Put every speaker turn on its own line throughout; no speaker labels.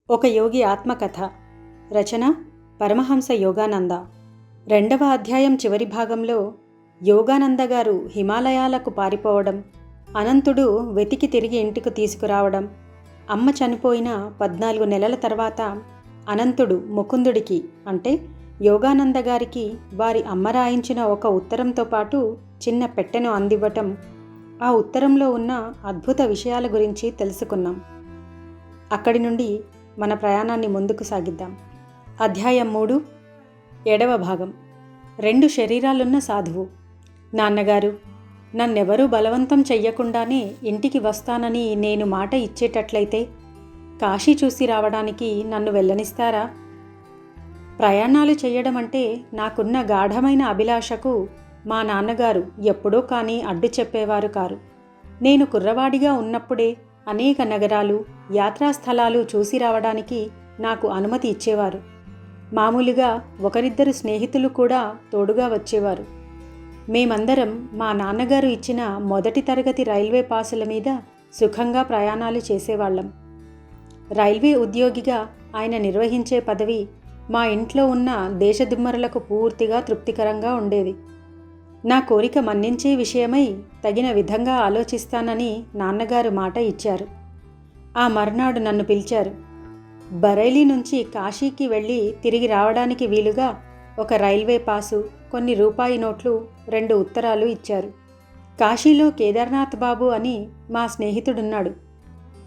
ఒక యోగి ఆత్మకథ. రచన పరమహంస యోగానంద. 2వ అధ్యాయం చివరి భాగంలో యోగానంద గారు హిమాలయాలకు పారిపోవడం, అనంతుడు వెతికి తిరిగి ఇంటికి తీసుకురావడం, అమ్మ చనిపోయిన 14 నెలల తర్వాత అనంతుడు ముకుందుడికి అంటే యోగానంద గారికి వారి అమ్మ రాయించిన ఒక ఉత్తరంతో పాటు చిన్న పెట్టెను అందివ్వటం, ఆ ఉత్తరంలో ఉన్న అద్భుత విషయాల గురించి తెలుసుకున్నాం. అక్కడి నుండి మన ప్రయాణాన్ని ముందుకు సాగిద్దాం. అధ్యాయం 3, 7వ భాగం. 2 శరీరాలున్న సాధువు. నాన్నగారు, నన్నెవరూ బలవంతం చెయ్యకుండానే ఇంటికి వస్తానని నేను మాట ఇచ్చేటట్లయితే కాశీ చూసి రావడానికి నన్ను వెళ్ళనిస్తారా? ప్రయాణాలు చెయ్యడం అంటే నాకున్న గాఢమైన అభిలాషకు మా నాన్నగారు ఎప్పుడో కానీ అడ్డు చెప్పేవారు కారు. నేను కుర్రవాడిగా ఉన్నప్పుడే అనేక నగరాలు, యాత్రాస్థలాలు చూసి రావడానికి నాకు అనుమతి ఇచ్చేవారు. మామూలుగా ఒకరిద్దరు స్నేహితులు కూడా తోడుగా వచ్చేవారు. మేమందరం మా నాన్నగారు ఇచ్చిన మొదటి తరగతి రైల్వే పాసుల మీద సుఖంగా ప్రయాణాలు చేసేవాళ్ళం. రైల్వే ఉద్యోగిగా ఆయన నిర్వహించే పదవి మా ఇంట్లో ఉన్న దేశదిమ్మరులకు పూర్తిగా తృప్తికరంగా ఉండేది. నా కోరిక మన్నించే విషయమై తగిన విధంగా ఆలోచిస్తానని నాన్నగారు మాట ఇచ్చారు. ఆ మర్నాడు నన్ను పిలిచారు. బరైలీ నుంచి కాశీకి వెళ్ళి తిరిగి రావడానికి వీలుగా ఒక రైల్వే పాసు, కొన్ని రూపాయి నోట్లు, 2 ఉత్తరాలు ఇచ్చారు. కాశీలో కేదార్నాథ్ బాబు అని మా స్నేహితుడున్నాడు.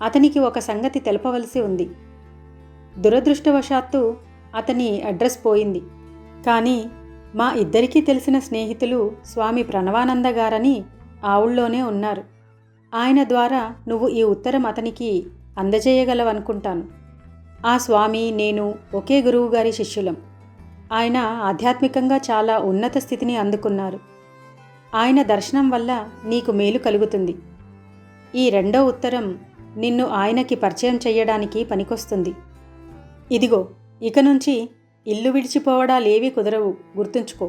అతనికి ఒక సంగతి తెలపవలసి ఉంది. దురదృష్టవశాత్తు అతని అడ్రస్ పోయింది. కానీ మా ఇద్దరికీ తెలిసిన స్నేహితులు స్వామి ప్రణవానంద గారని ఆ ఊళ్ళోనే ఉన్నారు. ఆయన ద్వారా నువ్వు ఈ ఉత్తరం అతనికి అందజేయగలవనుకుంటాను. ఆ స్వామి, నేను ఒకే గురువు గారి శిష్యులం. ఆయన ఆధ్యాత్మికంగా చాలా ఉన్నత స్థితిని అందుకున్నారు. ఆయన దర్శనం వల్ల నీకు మేలు కలుగుతుంది. ఈ 2వ ఉత్తరం నిన్ను ఆయనకి పరిచయం చెయ్యడానికి పనికొస్తుంది. ఇదిగో, ఇక నుంచి ఇల్లు విడిచిపోవడాలేవీ కుదరవు, గుర్తుంచుకో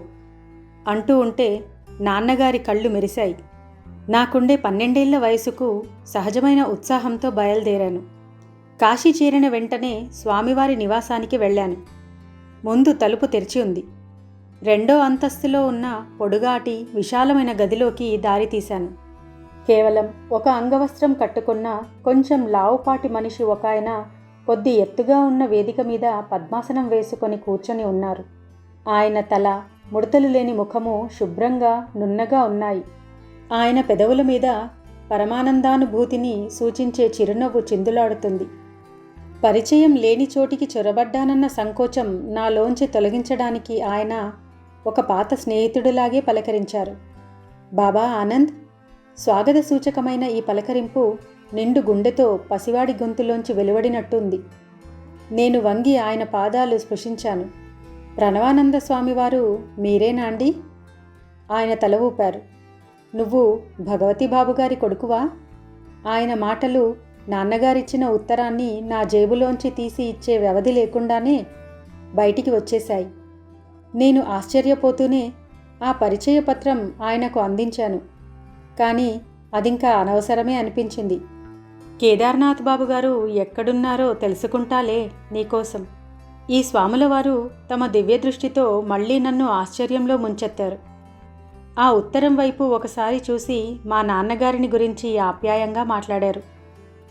అంటూ ఉంటే నాన్నగారి కళ్ళు మెరిశాయి. నాకుండే 12 ఏళ్ల వయసుకు సహజమైన ఉత్సాహంతో బయలుదేరాను. కాశీ చేరిన వెంటనే స్వామివారి నివాసానికి వెళ్ళాను. ముందు తలుపు తెరిచి ఉంది. 2వ అంతస్తులో ఉన్న పొడుగాటి విశాలమైన గదిలోకి దారి తీశాను. కేవలం ఒక అంగవస్త్రం కట్టుకున్న కొంచెం లావుపాటి మనిషి ఒక ఆయన కొద్ది ఎత్తుగా ఉన్న వేదిక మీద పద్మాసనం వేసుకొని కూర్చొని ఉన్నారు. ఆయన తల, ముడతలు లేని ముఖము శుభ్రంగా నున్నగా ఉన్నాయి. ఆయన పెదవుల మీద పరమానందానుభూతిని సూచించే చిరునవ్వు చిందులాడుతుంది. పరిచయం లేని చోటికి చొరబడ్డానన్న సంకోచం నాలోంచి తొలగించడానికి ఆయన ఒక పాత స్నేహితుడిలాగే పలకరించారు. బాబా ఆనంద్. స్వాగత సూచకమైన ఈ పలకరింపు నిండు గుండెతో పసివాడి గొంతులోంచి వెలువడినట్టుంది. నేను వంగి ఆయన పాదాలు స్పృశించాను. ప్రణవానంద స్వామివారు మీరేనా అండి? ఆయన తల ఊపారు. నువ్వు భగవతి బాబుగారి కొడుకువా? ఆయన మాటలు నాన్నగారిచ్చిన ఉత్తరాన్ని నా జేబులోంచి తీసి ఇచ్చే వ్యవధి లేకుండానే బయటికి వచ్చేశాయి. నేను ఆశ్చర్యపోతూనే ఆ పరిచయ పత్రం ఆయనకు అందించాను. కానీ అదింకా అనవసరమే అనిపించింది. కేదార్నాథ్ బాబుగారు ఎక్కడున్నారో తెలుసుకుంటాలే నీకోసం. ఈ స్వాముల వారు తమ దివ్య దృష్టితో మళ్ళీ నన్ను ఆశ్చర్యంలో ముంచెత్తారు. ఆ ఉత్తరం వైపు ఒకసారి చూసి మా నాన్నగారిని గురించి ఆప్యాయంగా మాట్లాడారు.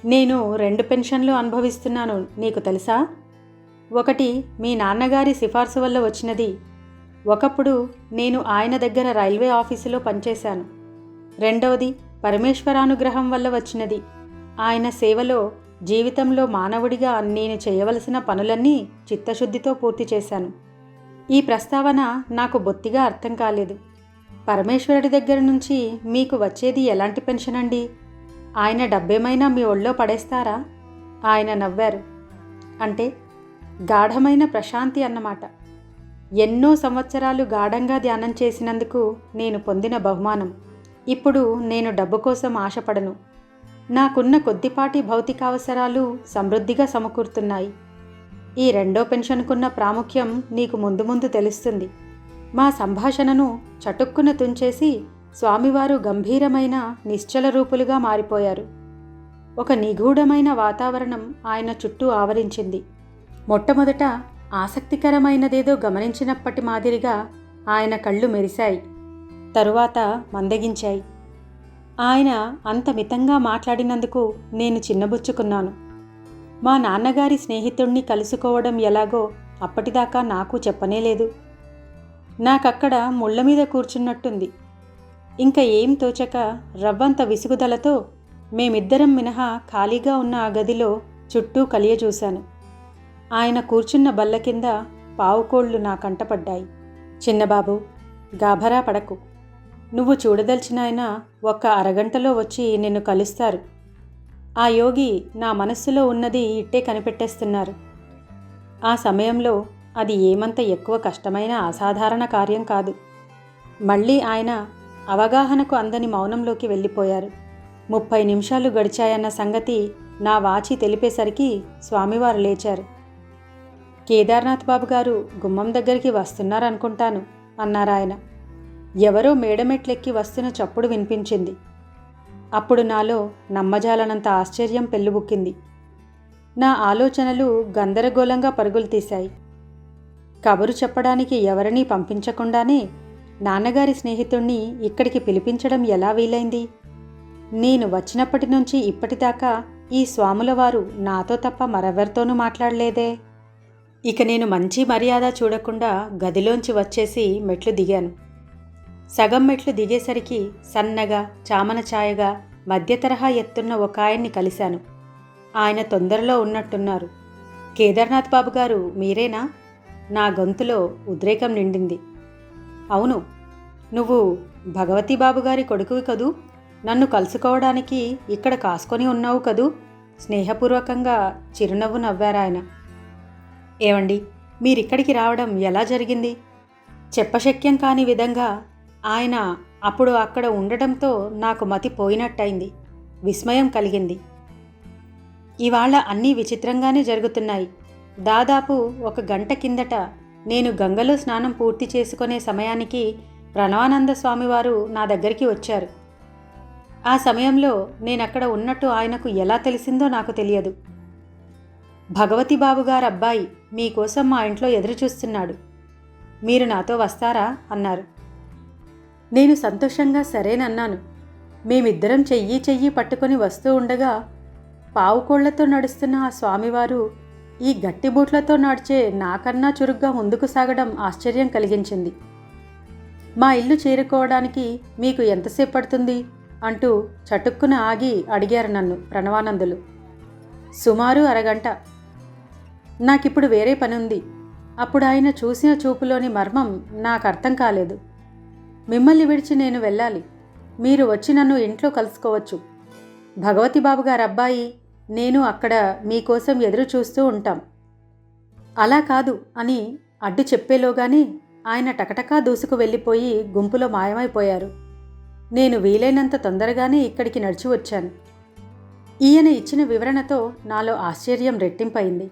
నేను 2 పెన్షన్లు అనుభవిస్తున్నాను, నీకు తెలుసా? ఒకటి మీ నాన్నగారి సిఫార్సు వల్ల వచ్చినది. ఒకప్పుడు నేను ఆయన దగ్గర రైల్వే ఆఫీసులో పనిచేశాను. 2వది పరమేశ్వరానుగ్రహం వల్ల వచ్చినది. ఆయన సేవలో జీవితంలో మానవుడిగా నేను చేయవలసిన పనులన్నీ చిత్తశుద్ధితో పూర్తి చేశాను. ఈ ప్రస్తావన నాకు బొత్తిగా అర్థం కాలేదు. పరమేశ్వరుడి దగ్గర నుంచి మీకు వచ్చేది ఎలాంటి పెన్షన్ అండి? ఆయన డబ్బేమైనా మీ ఒళ్ళో పడేస్తారా? ఆయన నవ్వారు. అంటే గాఢమైన ప్రశాంతి అన్నమాట. ఎన్నో సంవత్సరాలు గాఢంగా ధ్యానం చేసినందుకు నేను పొందిన బహుమానం. ఇప్పుడు నేను డబ్బు కోసం ఆశపడను. నాకున్న కొద్దిపాటి భౌతికావసరాలు సమృద్ధిగా సమకూరుతున్నాయి. ఈ 2వ పెన్షన్కున్న ప్రాముఖ్యం నీకు ముందు ముందు తెలుస్తుంది. మా సంభాషణను చటుక్కున తుంచేసి స్వామివారు గంభీరమైన నిశ్చల రూపులుగా మారిపోయారు. ఒక నిగూఢమైన వాతావరణం ఆయన చుట్టూ ఆవరించింది. మొట్టమొదట ఆసక్తికరమైనదేదో గమనించినప్పటి మాదిరిగా ఆయన కళ్ళు మెరిశాయి, తరువాత మందగించాయి. ఆయన అంత మితంగా మాట్లాడినందుకు నేను చిన్నబుచ్చుకున్నాను. మా నాన్నగారి స్నేహితుణ్ణి కలుసుకోవడం ఎలాగో అప్పటిదాకా నాకు చెప్పనేలేదు. నాకక్కడ ముళ్ళ మీద కూర్చున్నట్టుంది. ఇంక ఏం తోచక రవ్వంత విసుగుదలతో మేమిద్దరం మినహా ఖాళీగా ఉన్న ఆ గదిలో చుట్టూ కలియజూశాను. ఆయన కూర్చున్న బల్ల కింద పావుకోళ్లు నా కంటపడ్డాయి. చిన్నబాబు, గాభరా పడకు. నువ్వు చూడదలిచిన ఆయన ఒక్క అరగంటలో వచ్చి నిన్ను కలుస్తారు. ఆ యోగి నా మనస్సులో ఉన్నది ఇట్టే కనిపెట్టేస్తున్నారు. ఆ సమయంలో అది ఏమంత ఎక్కువ కష్టమైన అసాధారణ కార్యం కాదు. మళ్ళీ ఆయన అవగాహనకు అందని మౌనంలోకి వెళ్ళిపోయారు. 30 నిమిషాలు గడిచాయన్న సంగతి నా వాచి తెలిపేసరికి స్వామివారు లేచారు. కేదార్నాథ్ బాబు గారు గుమ్మం దగ్గరికి వస్తున్నారనుకుంటాను అన్నారాయన. ఎవరో మేడమెట్లెక్కి వస్తున్న చప్పుడు వినిపించింది. అప్పుడు నాలో నమ్మజాలనంత ఆశ్చర్యం పెళ్ళుబుక్కింది. నా ఆలోచనలు గందరగోళంగా పరుగులు తీశాయి. కబురు చెప్పడానికి ఎవరినీ పంపించకుండానే నాన్నగారి స్నేహితుణ్ణి ఇక్కడికి పిలిపించడం ఎలా వీలైంది? నేను వచ్చినప్పటి నుంచి ఇప్పటిదాకా ఈ స్వాముల వారు నాతో తప్ప మరెవరితోనూ మాట్లాడలేదే. ఇక నేను మంచి మర్యాద చూడకుండా గదిలోంచి వచ్చేసి మెట్లు దిగాను. సగం మెట్లు దిగేసరికి సన్నగా చామన ఛాయగా మధ్య తరహా ఎత్తున్న ఒక ఆయన్ని కలిశాను. ఆయన తొందరలో ఉన్నట్టున్నారు. కేదార్నాథ్ బాబు గారు మీరేనా? నా గొంతులో ఉద్రేకం నిండింది. అవును, నువ్వు భగవతి బాబు గారి కొడుకువి కదూ? నన్ను కలుసుకోవడానికి ఇక్కడ కాసుకొని ఉన్నావు కదూ? స్నేహపూర్వకంగా చిరునవ్వు నవ్వారాయన. ఏవండి, మీరిక్కడికి రావడం ఎలా జరిగింది? చెప్పశక్యం కాని విధంగా ఆయన అప్పుడు అక్కడ ఉండడంతో నాకు మతి పోయినట్టయింది. విస్మయం కలిగింది. ఇవాళ అన్నీ విచిత్రంగానే జరుగుతున్నాయి. దాదాపు 1 గంట కిందట నేను గంగలో స్నానం పూర్తి చేసుకునే సమయానికి ప్రణవానంద స్వామివారు నా దగ్గరికి వచ్చారు. ఆ సమయంలో నేనక్కడ ఉన్నట్టు ఆయనకు ఎలా తెలిసిందో నాకు తెలియదు. భగవతి బాబు గారు అబ్బాయి మీకోసం మా ఇంట్లో ఎదురుచూస్తున్నాడు, మీరు నాతో వస్తారా అన్నారు. నేను సంతోషంగా సరేనన్నాను. మేమిద్దరం చెయ్యి పట్టుకొని వస్తూ ఉండగా పావుకోళ్లతో నడుస్తున్న ఆ స్వామివారు ఈ గట్టిబూట్లతో నడిచే నాకన్నా చురుగ్గా ముందుకు సాగడం ఆశ్చర్యం కలిగించింది. మా ఇల్లు చేరుకోవడానికి మీకు ఎంతసేపు పడుతుంది అంటూ చటుక్కున ఆగి అడిగారు నన్ను ప్రణవానందులు. సుమారు అరగంట. నాకిప్పుడు వేరే పనుంది. అప్పుడు ఆయన చూసిన చూపులోని మర్మం నాకు అర్థం కాలేదు. మిమ్మల్ని విడిచి నేను వెళ్ళాలి. మీరు వచ్చి నన్ను ఇంట్లో కలుసుకోవచ్చు. భగవతి బాబు గారు అబ్బాయి నేను అక్కడ మీకోసం ఎదురు చూస్తూ ఉంటాం. అలా కాదు అని అడ్డు చెప్పేలోగానే ఆయన టకటకా దూసుకు వెళ్ళిపోయి గుంపులో మాయమైపోయారు. నేను వీలైనంత తొందరగానే ఇక్కడికి నడిచి వచ్చాను. ఈయన ఇచ్చిన వివరణతో నాలో ఆశ్చర్యం రెట్టింపయింది.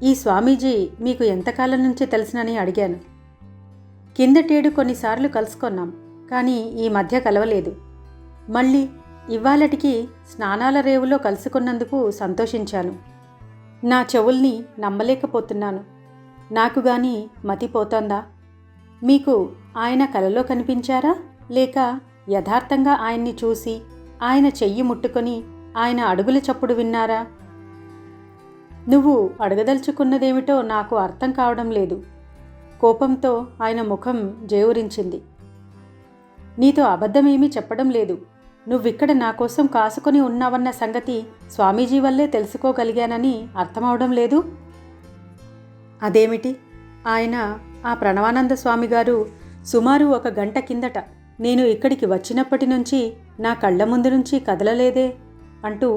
ఈ స్వామీజీ మీకు ఎంతకాలం నుంచి తెలుసునని అడిగాను. కిందటేడు కొన్నిసార్లు కలుసుకున్నాం, కానీ ఈ మధ్య కలవలేదు. మళ్ళీ ఇవాళటికి స్నానాల రేవులో కలుసుకున్నందుకు సంతోషించాను. నా చెవుల్ని నమ్మలేకపోతున్నాను. నాకు గాని మతిపోతోందా? మీకు ఆయన కలలో కనిపించారా, లేక యథార్థంగా ఆయన్ని చూసి ఆయన చెయ్యి ముట్టుకొని ఆయన అడుగుల చప్పుడు విన్నారా? నువ్వు అడగదలుచుకున్నదేమిటో నాకు అర్థం కావడం లేదు. కోపంతో ఆయన ముఖం జేవురించింది. నీతో అబద్ధమేమీ చెప్పడం లేదు. నువ్విక్కడ నా కోసం కాసుకొని ఉన్నావన్న సంగతి స్వామీజీ వల్లే తెలుసుకోగలిగానని అర్థమవడం లేదు. అదేమిటి? ఆయన ఆ ప్రణవానంద స్వామి గారు సుమారు 1 గంట కిందట నేను ఇక్కడికి వచ్చినప్పటి నుంచి నా కళ్ళ ముందు నుంచి కదలలేదే అంటూ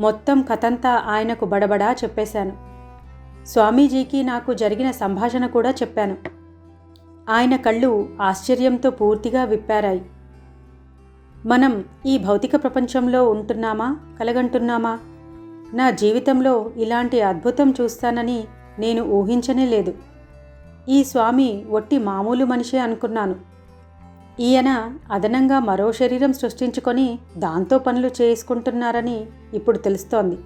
మొత్తం కథంతా ఆయనకు బడబడా చెప్పేశాను. స్వామీజీకి నాకు జరిగిన సంభాషణ కూడా చెప్పాను. ఆయన కళ్ళు ఆశ్చర్యంతో పూర్తిగా విప్పారాయి. మనం ఈ భౌతిక ప్రపంచంలో ఉంటున్నామా, కలగంటున్నామా? నా జీవితంలో ఇలాంటి అద్భుతం చూస్తానని నేను ఊహించనే లేదు. ఈ స్వామి ఒట్టి మామూలు మనిషే అనుకున్నాను. ఈయన అదనంగా మరో శరీరం సృష్టించుకొని దాంతో పనులు చేసుకుంటున్నారని ఇప్పుడు తెలుస్తోంది.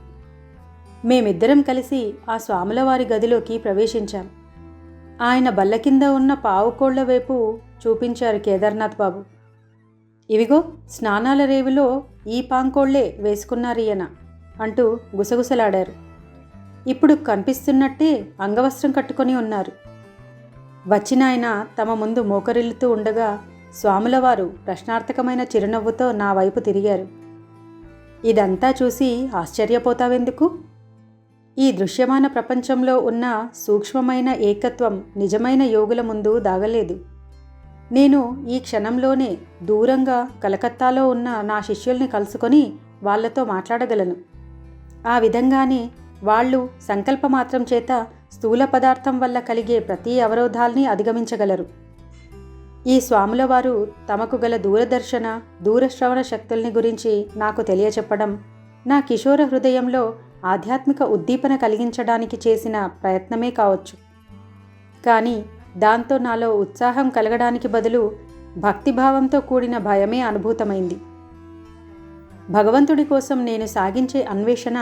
మేమిద్దరం కలిసి ఆ స్వాముల వారి గదిలోకి ప్రవేశించాం. ఆయన బల్ల కింద ఉన్న పావుకోళ్ల వైపు చూపించారు కేదార్నాథ్ బాబు. ఇవిగో స్నానాల రేవులో ఈ పాంకోళ్లే వేసుకున్నారు ఈయన అంటూ గుసగుసలాడారు. ఇప్పుడు కనిపిస్తున్నట్టే అంగవస్త్రం కట్టుకొని ఉన్నారు. వచ్చిన ఆయన తమ ముందు మోకరిల్లుతూ ఉండగా స్వాములవారు ప్రశ్నార్థకమైన చిరునవ్వుతో నా వైపు తిరిగారు. ఇదంతా చూసి ఆశ్చర్యపోతావెందుకు? ఈ దృశ్యమాన ప్రపంచంలో ఉన్న సూక్ష్మమైన ఏకత్వం నిజమైన యోగుల ముందు దాగలేదు. నేను ఈ క్షణంలోనే దూరంగా కలకత్తాలో ఉన్న నా శిష్యుల్ని కలుసుకొని వాళ్లతో మాట్లాడగలను. ఆ విధంగానే వాళ్ళు సంకల్పమాత్రం చేత స్థూల పదార్థం వల్ల కలిగే ప్రతి అవరోధాల్ని అధిగమించగలరు. ఈ స్వాముల వారు తమకు గల దూరదర్శన దూరశ్రవణ శక్తుల్ని గురించి నాకు తెలియచెప్పడం నా కిషోర హృదయంలో ఆధ్యాత్మిక ఉద్దీపన కలిగించడానికి చేసిన ప్రయత్నమే కావచ్చు. కానీ దాంతో నాలో ఉత్సాహం కలగడానికి బదులు భక్తిభావంతో కూడిన భయమే అనుభూతమైంది. భగవంతుడి కోసం నేను సాగించే అన్వేషణ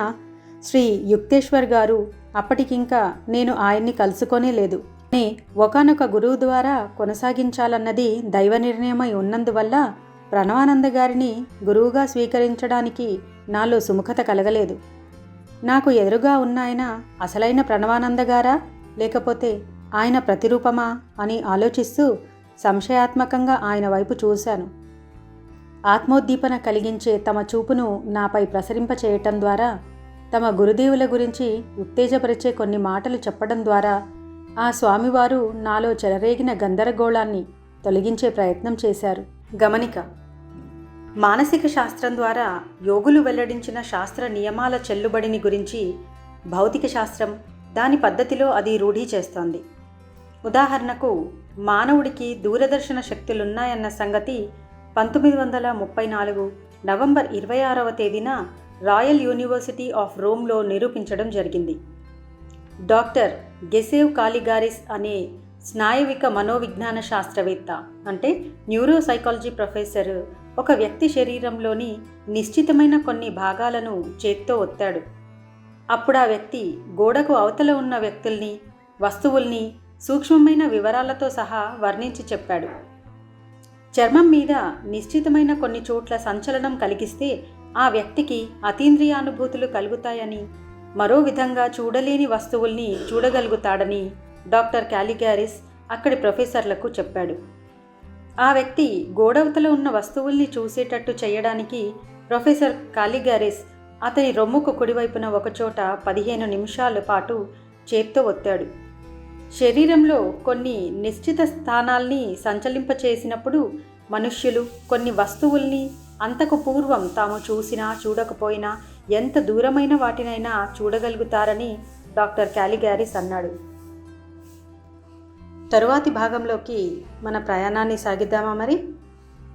శ్రీ యుక్తేశ్వర్ గారు అప్పటికింకా నేను ఆయన్ని కలుసుకోనే లేదు అని ఒకానొక గురువు ద్వారా కొనసాగించాలన్నది దైవ నిర్ణయమై ఉన్నందువల్ల ప్రణవానంద గారిని గురువుగా స్వీకరించడానికి నాలో సుముఖత కలగలేదు. నాకు ఎదురుగా ఉన్న ఆయన అసలైన ప్రణవానంద గారా లేకపోతే ఆయన ప్రతిరూపమా అని ఆలోచిస్తూ సంశయాత్మకంగా ఆయన వైపు చూశాను. ఆత్మోద్దీపన కలిగించే తమ చూపును నాపై ప్రసరింపచేయటం ద్వారా, తమ గురుదేవుల గురించి ఉత్తేజపరిచే కొన్ని మాటలు చెప్పడం ద్వారా ఆ స్వామివారు నాలో చెలరేగిన గందరగోళాన్ని తొలగించే ప్రయత్నం చేశారు. గమనిక: మానసిక శాస్త్రం ద్వారా యోగులు వెల్లడించిన శాస్త్ర నియమాల చెల్లుబడిని గురించి భౌతిక శాస్త్రం దాని పద్ధతిలో అది రూఢీ చేస్తోంది. ఉదాహరణకు, మానవుడికి దూరదర్శన శక్తులున్నాయన్న సంగతి 1934 నవంబర్ 26వ తేదీన రాయల్ యూనివర్సిటీ ఆఫ్ రోమ్లో నిరూపించడం జరిగింది. డాక్టర్ గెసేవ్ కాలిగారిస్ అనే స్నాయవిక మనోవిజ్ఞాన శాస్త్రవేత్త, అంటే న్యూరోసైకాలజీ ప్రొఫెసర్, ఒక వ్యక్తి శరీరంలోని నిశ్చితమైన కొన్ని భాగాలను చేత్తో ఒత్తాడు. అప్పుడు ఆ వ్యక్తి గోడకు అవతల ఉన్న వ్యక్తుల్ని, వస్తువుల్ని సూక్ష్మమైన వివరాలతో సహా వర్ణించి చెప్పాడు. చర్మం మీద నిశ్చితమైన కొన్ని చోట్ల సంచలనం కలిగిస్తే ఆ వ్యక్తికి అతీంద్రియానుభూతులు కలుగుతాయని, మరో విధంగా చూడలేని వస్తువుల్ని చూడగలుగుతాడని డాక్టర్ కాలిగారిస్ అక్కడి ప్రొఫెసర్లకు చెప్పాడు. ఆ వ్యక్తి గోడవతల ఉన్న వస్తువుల్ని చూసేటట్టు చేయడానికి ప్రొఫెసర్ కాలిగారిస్ అతని రొమ్ముకు కుడివైపున ఒకచోట 15 నిమిషాల పాటు చేత్తో ఒత్తాడు. శరీరంలో కొన్ని నిశ్చిత స్థానాల్ని సంచలింపచేసినప్పుడు మనుష్యులు కొన్ని వస్తువుల్ని అంతకు పూర్వం తాము చూసినా చూడకపోయినా ఎంత దూరమైన వాటినైనా చూడగలుగుతారని డాక్టర్ కాలిగారిస్ అన్నాడు. తరువాతి భాగంలోకి మన ప్రయాణాన్ని సాగిద్దామా మరి?